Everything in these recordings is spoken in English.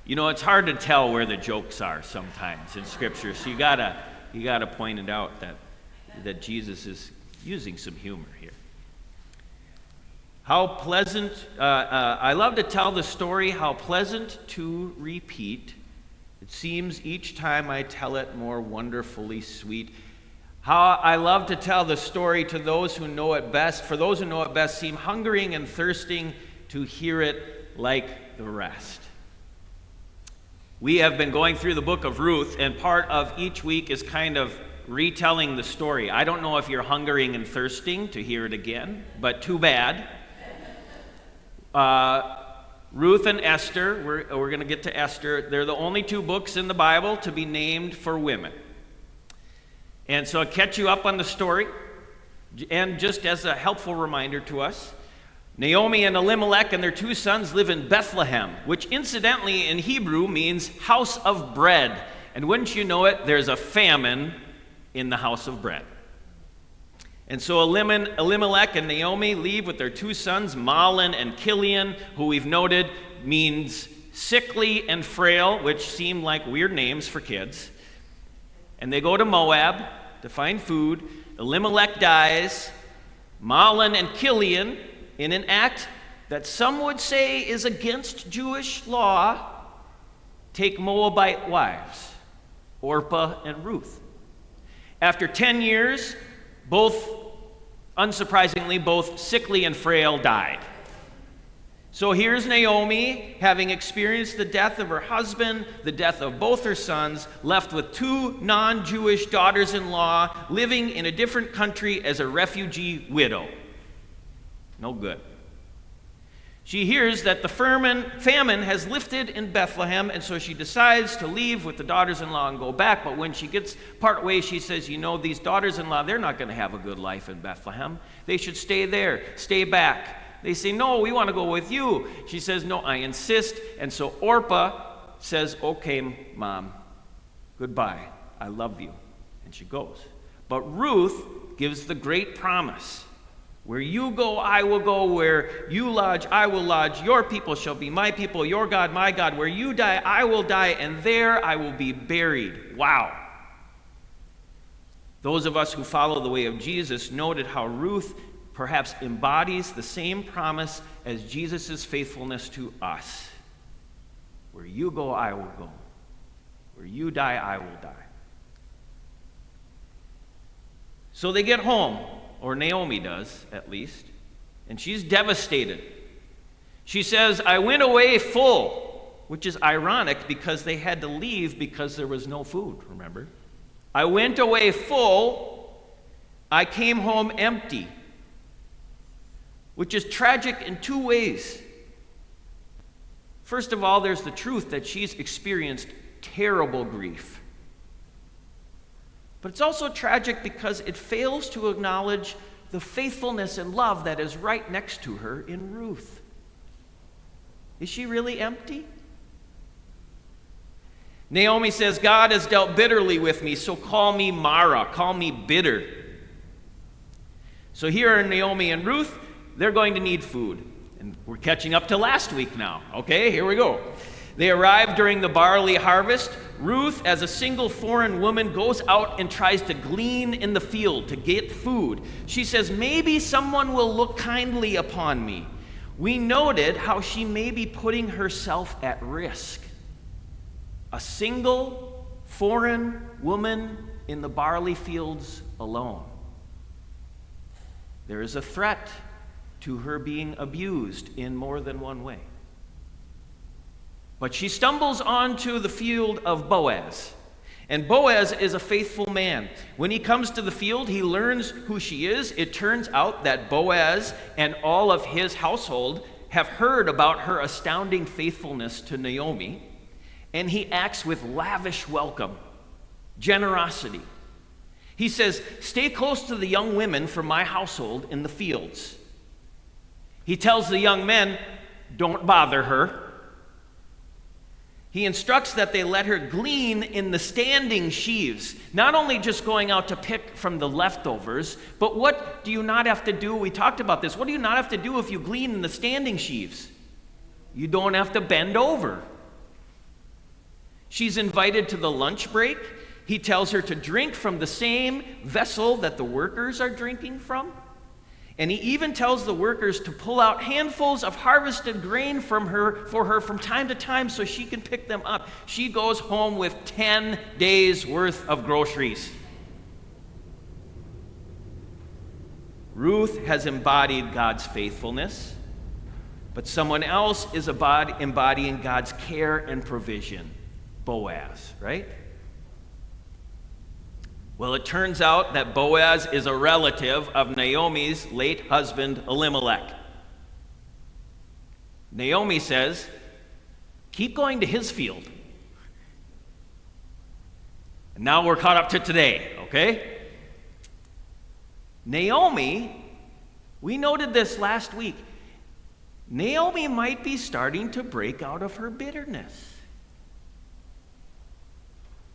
You know, it's hard to tell where the jokes are sometimes in Scripture, so you gotta point it out that Jesus is using some humor here. How pleasant, I love to tell the story, how pleasant to repeat. It seems each time I tell it more wonderfully sweet. How I love to tell the story to those who know it best. For those who know it best, seem hungering and thirsting to hear it like the rest. We have been going through the book of Ruth, and part of each week is kind of retelling the story. I don't know if you're hungering and thirsting to hear it again, but too bad. Ruth and Esther, we're going to get to Esther. They're the only two books in the Bible to be named for women. And so I'll catch you up on the story. And just as a helpful reminder to us, Naomi and Elimelech and their two sons live in Bethlehem, which incidentally in Hebrew means house of bread. And wouldn't you know it, there's a famine in the house of bread. And so Elimelech and Naomi leave with their two sons, Mahlon and Chilion, who we've noted means sickly and frail, which seem like weird names for kids. And they go to Moab to find food. Elimelech dies. Mahlon and Chilion, in an act that some would say is against Jewish law, take Moabite wives, Orpah and Ruth. After 10 years, unsurprisingly, both sickly and frail died. So here's Naomi, having experienced the death of her husband, the death of both her sons, left with two non-Jewish daughters-in-law, living in a different country as a refugee widow. No good. She hears that the famine has lifted in Bethlehem, and so she decides to leave with the daughters-in-law and go back. But when she gets part way, she says, you know, these daughters-in-law, they're not going to have a good life in Bethlehem. They should stay there, stay back. They say, no, we want to go with you. She says, no, I insist. And so Orpah says, okay, Mom, goodbye. I love you. And she goes. But Ruth gives the great promise. Where you go, I will go. Where you lodge, I will lodge. Your people shall be my people. Your God, my God. Where you die, I will die. And there I will be buried. Wow. Those of us who follow the way of Jesus noted how Ruth perhaps embodies the same promise as Jesus' faithfulness to us. Where you go, I will go. Where you die, I will die. So they get home, or Naomi does, at least, and she's devastated. She says, I went away full, which is ironic because they had to leave because there was no food, remember? I went away full, I came home empty, which is tragic in two ways. First of all, there's the truth that she's experienced terrible grief. But it's also tragic because it fails to acknowledge the faithfulness and love that is right next to her in Ruth. Is she really empty? Naomi says, God has dealt bitterly with me, so call me Mara, call me bitter. So here are Naomi and Ruth. They're going to need food. And we're catching up to last week now. Okay, here we go. They arrive during the barley harvest. Ruth, as a single foreign woman, goes out and tries to glean in the field to get food. She says, maybe someone will look kindly upon me. We noted how she may be putting herself at risk. A single foreign woman in the barley fields alone. There is a threat to her being abused in more than one way. But she stumbles onto the field of Boaz. And Boaz is a faithful man. When he comes to the field, he learns who she is. It turns out that Boaz and all of his household have heard about her astounding faithfulness to Naomi. And he acts with lavish welcome, generosity. He says, stay close to the young women from my household in the fields. He tells the young men, don't bother her. He instructs that they let her glean in the standing sheaves, not only just going out to pick from the leftovers, but what do you not have to do? We talked about this. What do you not have to do if you glean in the standing sheaves? You don't have to bend over. She's invited to the lunch break. He tells her to drink from the same vessel that the workers are drinking from. And he even tells the workers to pull out handfuls of harvested grain for her from time to time so she can pick them up. She goes home with 10 days' worth of groceries. Ruth has embodied God's faithfulness, but someone else is embodying God's care and provision. Boaz, right? Well, it turns out that Boaz is a relative of Naomi's late husband, Elimelech. Naomi says, keep going to his field. And now we're caught up to today, okay? Naomi, we noted this last week, Naomi might be starting to break out of her bitterness.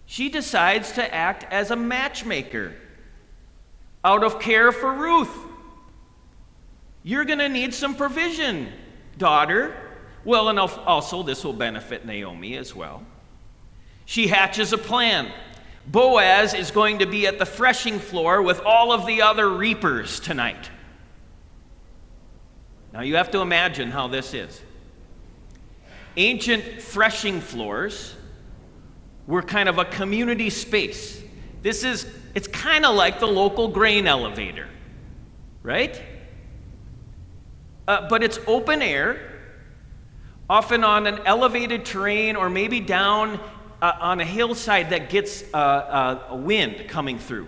She decides to act as a matchmaker out of care for Ruth. You're going to need some provision, daughter. Well, and also this will benefit Naomi as well. She hatches a plan. Boaz is going to be at the threshing floor with all of the other reapers tonight. Now you have to imagine how this is. Ancient threshing floors were kind of a community space. It's kind of like the local grain elevator, right? But it's open air, often on an elevated terrain or maybe down on a hillside that gets a wind coming through.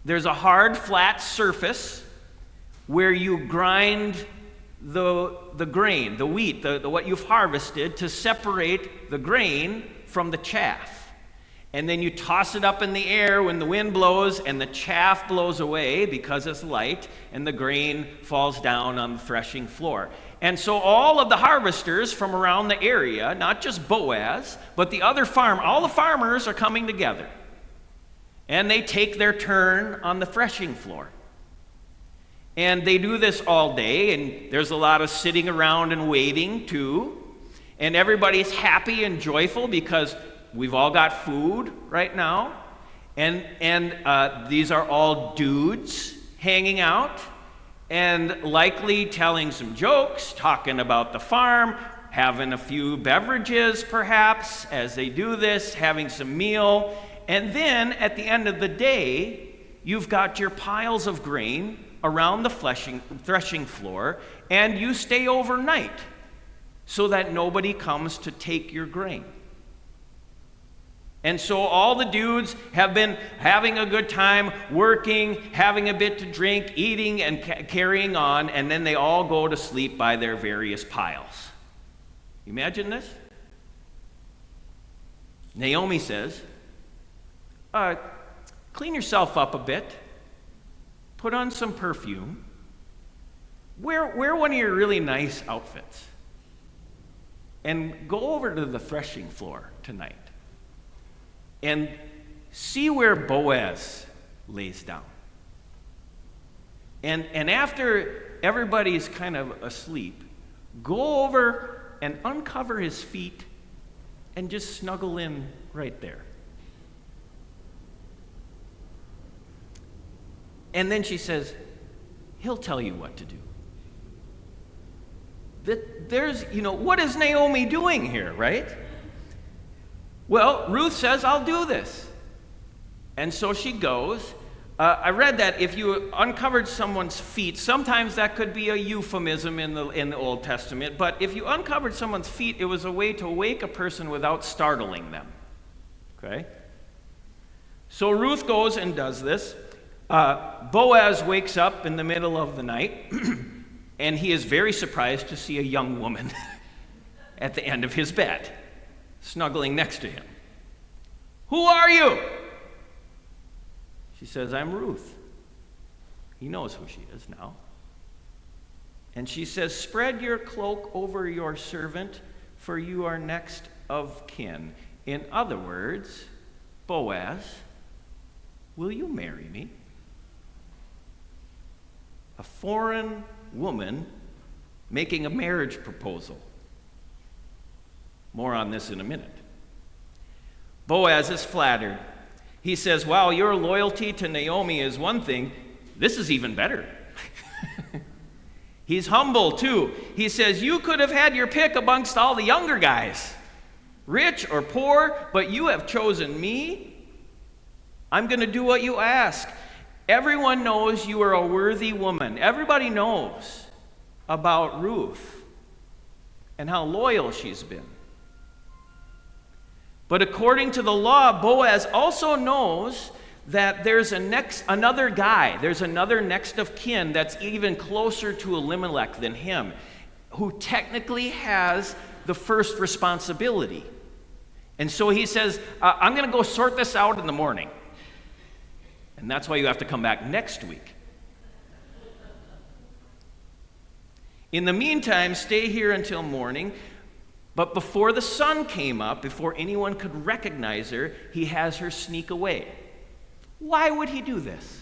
There's a hard, flat surface where you grind the grain, the wheat, the what you've harvested to separate the grain from the chaff. And then you toss it up in the air when the wind blows and the chaff blows away because it's light and the grain falls down on the threshing floor. And so all of the harvesters from around the area, not just Boaz, but all the farmers are coming together. And they take their turn on the threshing floor. And they do this all day, and there's a lot of sitting around and waiting too. And everybody's happy and joyful because we've all got food right now. And these are all dudes hanging out and likely telling some jokes, talking about the farm, having a few beverages perhaps as they do this, having some meal. And then at the end of the day, you've got your piles of grain around the threshing floor, and you stay overnight so that nobody comes to take your grain. And so all the dudes have been having a good time, working, having a bit to drink, eating, and carrying on, and then they all go to sleep by their various piles. Imagine this? Naomi says, clean yourself up a bit. Put on some perfume. Wear one of your really nice outfits. And go over to the threshing floor tonight. And see where Boaz lays down. And after everybody's kind of asleep, go over and uncover his feet and just snuggle in right there. And then she says, he'll tell you what to do. What is Naomi doing here, right? Well, Ruth says, I'll do this. And so she goes. I read that if you uncovered someone's feet, sometimes that could be a euphemism in the Old Testament, but if you uncovered someone's feet, it was a way to wake a person without startling them. Okay? So Ruth goes and does this. Boaz wakes up in the middle of the night, and he is very surprised to see a young woman at the end of his bed, snuggling next to him. Who are you? She says, I'm Ruth. He knows who she is now. And she says, spread your cloak over your servant, for you are next of kin. In other words, Boaz, will you marry me? A foreign woman making a marriage proposal. More on this in a minute. Boaz is flattered. He says, wow, your loyalty to Naomi is one thing. This is even better. He's humble, too. He says, you could have had your pick amongst all the younger guys, rich or poor, but you have chosen me. I'm going to do what you ask. Everyone knows you are a worthy woman. Everybody knows about Ruth and how loyal she's been. But according to the law, Boaz also knows that there's another guy, there's another next of kin that's even closer to Elimelech than him, who technically has the first responsibility. And so he says, I'm going to go sort this out in the morning. And that's why you have to come back next week. In the meantime, stay here until morning. But before the sun came up, before anyone could recognize her, he has her sneak away. Why would he do this?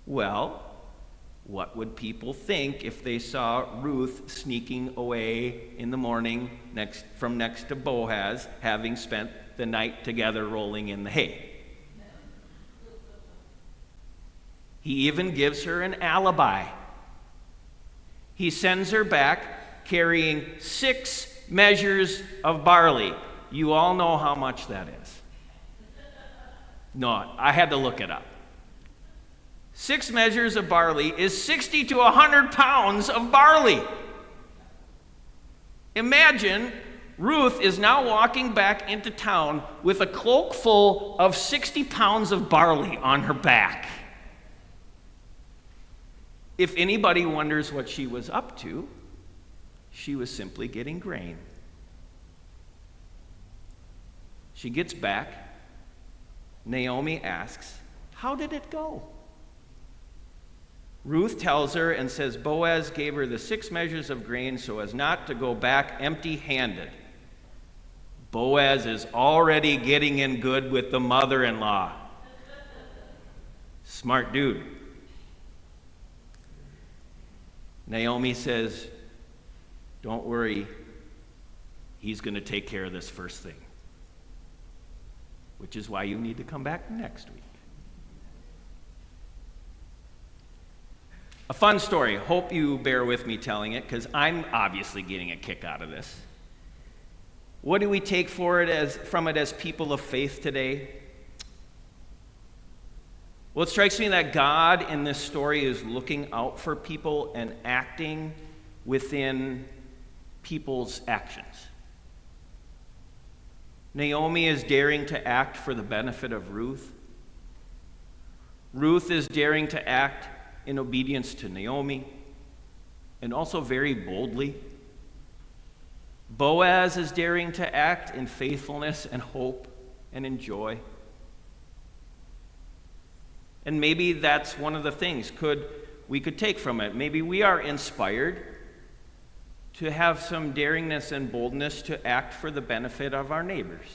Well, what would people think if they saw Ruth sneaking away in the morning from next to Boaz, having spent the night together rolling in the hay? He even gives her an alibi. He sends her back carrying 6 measures of barley. You all know how much that is. No, I had to look it up. 6 measures of barley is 60 to 100 pounds of barley. Imagine Ruth is now walking back into town with a cloak full of 60 pounds of barley on her back. If anybody wonders what she was up to, she was simply getting grain. She gets back. Naomi asks, how did it go? Ruth tells her and says Boaz gave her the 6 measures of grain so as not to go back empty-handed. Boaz is already getting in good with the mother-in-law. Smart dude. Naomi says, don't worry, he's going to take care of this first thing, which is why you need to come back next week. A fun story. Hope you bear with me telling it, because I'm obviously getting a kick out of this. What do we take from it as people of faith today? Well, it strikes me that God in this story is looking out for people and acting within people's actions. Naomi is daring to act for the benefit of Ruth. Ruth is daring to act in obedience to Naomi, and also very boldly. Boaz is daring to act in faithfulness and hope and in joy. And maybe that's one of the things we could take from it. Maybe we are inspired to have some daringness and boldness to act for the benefit of our neighbors.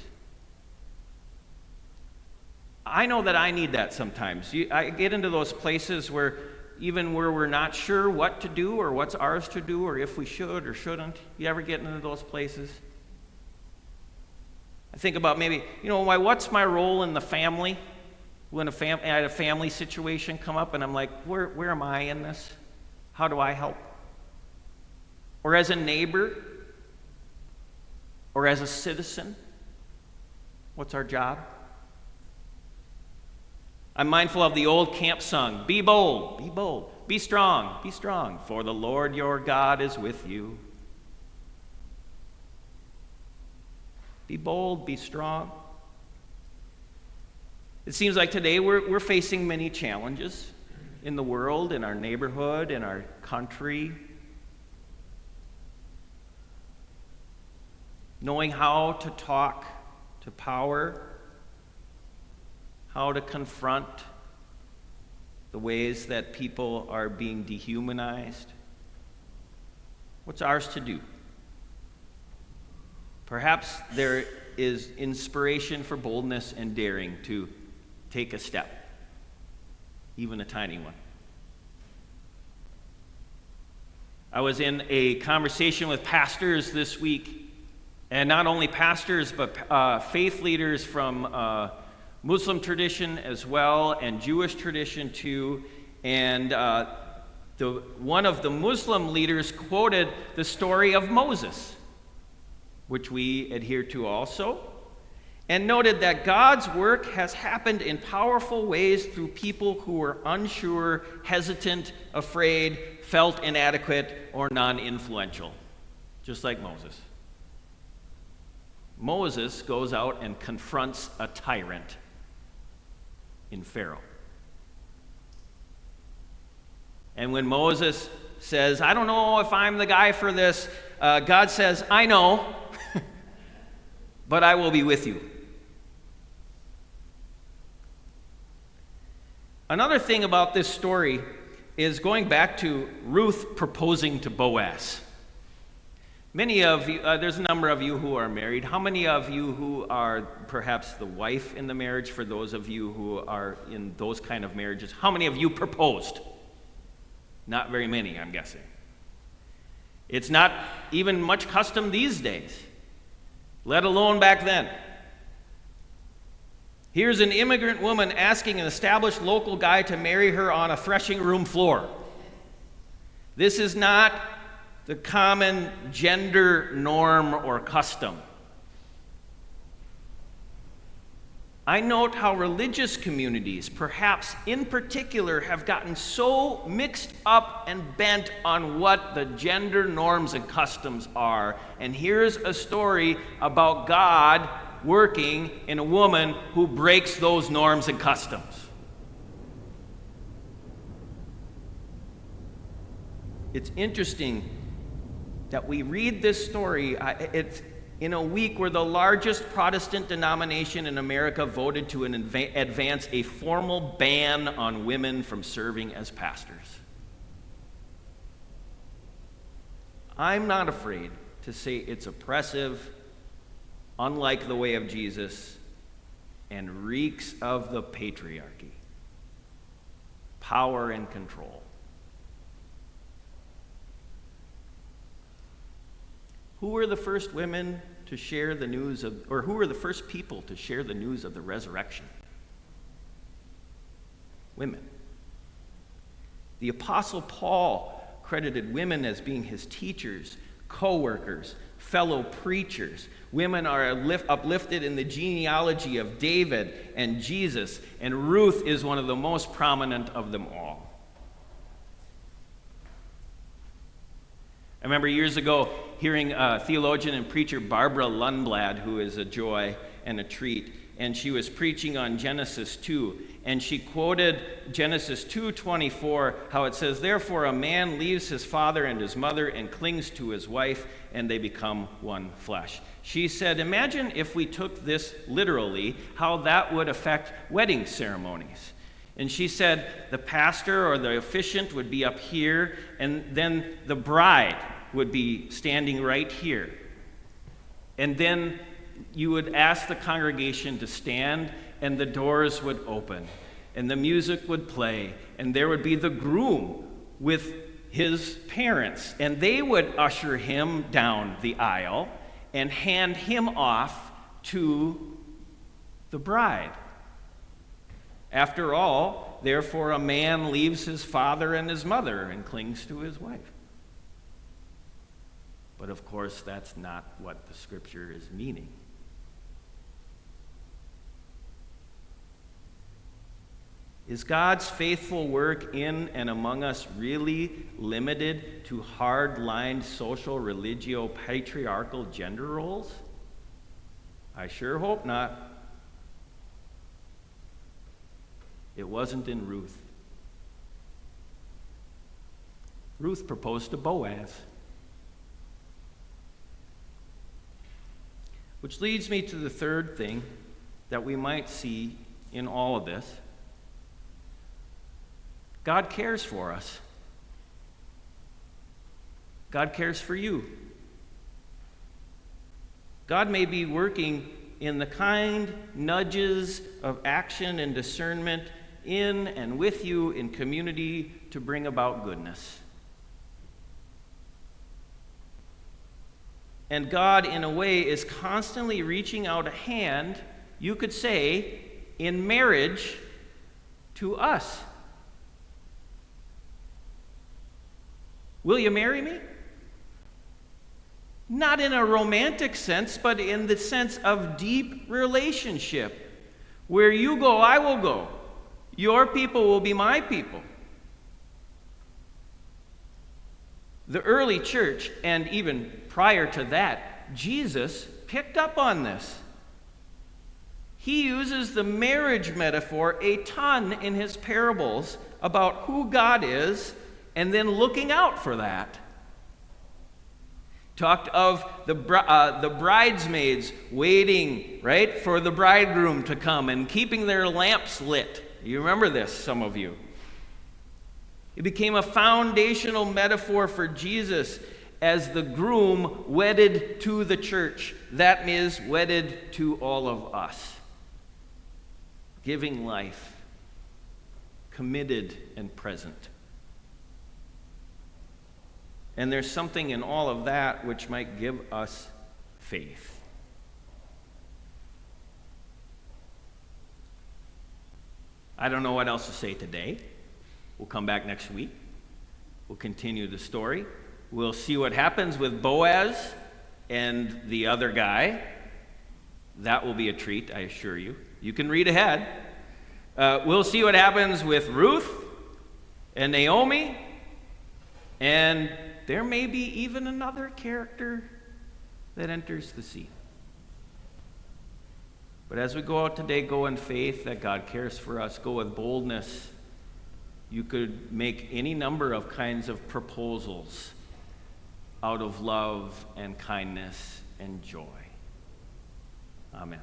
I know that I need that sometimes. I get into those places where we're not sure what to do or what's ours to do or if we should or shouldn't. You ever get into those places? I think about maybe, what's my role in the family? When I had a family situation come up and I'm like, where am I in this? How do I help? Or as a neighbor? Or as a citizen? What's our job? I'm mindful of the old camp song, be bold, be strong, for the Lord your God is with you. Be bold, be strong. It seems like today we're facing many challenges in the world, in our neighborhood, in our country. Knowing how to talk to power, how to confront the ways that people are being dehumanized. What's ours to do? Perhaps there is inspiration for boldness and daring to take a step, even a tiny one. I was in a conversation with pastors this week, and not only pastors, but faith leaders from Muslim tradition as well, and Jewish tradition too. And one of the Muslim leaders quoted the story of Moses, which we adhere to also, and noted that God's work has happened in powerful ways through people who were unsure, hesitant, afraid, felt inadequate, or non-influential, just like Moses. Moses goes out and confronts a tyrant in Pharaoh. And when Moses says, I don't know if I'm the guy for this, God says, I know, but I will be with you. Another thing about this story is going back to Ruth proposing to Boaz. Many of you, there's a number of you who are married. How many of you who are perhaps the wife in the marriage, for those of you who are in those kind of marriages, how many of you proposed? Not very many, I'm guessing. It's not even much custom these days, let alone back then. Here's an immigrant woman asking an established local guy to marry her on a threshing room floor. This is not the common gender norm or custom. I note how religious communities, perhaps in particular, have gotten so mixed up and bent on what the gender norms and customs are. And here's a story about God working in a woman who breaks those norms and customs. It's interesting that we read this story. It's in a week where the largest Protestant denomination in America voted to advance a formal ban on women from serving as pastors. I'm not afraid to say it's oppressive, unlike the way of Jesus, and reeks of the patriarchy, power and control. Who were the first women to share the news of, or who were the first people to share the news of the resurrection? Women. The Apostle Paul credited women as being his teachers, co-workers, fellow preachers. Women are uplifted in the genealogy of David and Jesus, and Ruth is one of the most prominent of them all. I remember years ago hearing theologian and preacher Barbara Lundblad, who is a joy and a treat, and she was preaching on Genesis 2, and she quoted Genesis 2:24, how it says, "Therefore a man leaves his father and his mother and clings to his wife, and they become one flesh." She said, imagine if we took this literally, how that would affect wedding ceremonies. And she said the pastor or the officiant would be up here, and then the bride would be standing right here. And then you would ask the congregation to stand, and the doors would open, and the music would play, and there would be the groom with his parents, and they would usher him down the aisle and hand him off to the bride. After all, therefore a man leaves his father and his mother and clings to his wife. But of course, that's not what the scripture is meaning. Is God's faithful work in and among us really limited to hard-lined social, religio, patriarchal gender roles? I sure hope not. It wasn't in Ruth. Ruth proposed to Boaz. Which leads me to the third thing that we might see in all of this. God cares for us. God cares for you. God may be working in the kind nudges of action and discernment in and with you in community to bring about goodness. And God, in a way, is constantly reaching out a hand, you could say, in marriage to us. Will you marry me? Not in a romantic sense, but in the sense of deep relationship. Where you go, I will go. Your people will be my people. The early church, and even prior to that, Jesus picked up on this. He uses the marriage metaphor a ton in his parables about who God is and then looking out for that. Talked of the bridesmaids waiting, right, for the bridegroom to come and keeping their lamps lit. You remember this, some of you. It became a foundational metaphor for Jesus as the groom wedded to the church. That is, wedded to all of us. Giving life, committed and present. And there's something in all of that which might give us faith. I don't know what else to say today. We'll come back next week. We'll continue the story. We'll see what happens with Boaz and the other guy. That will be a treat, I assure you. You can read ahead. We'll see what happens with Ruth and Naomi, and there may be even another character that enters the scene. But as we go out today, go in faith that God cares for us. Go with boldness. You could make any number of kinds of proposals out of love and kindness and joy. Amen.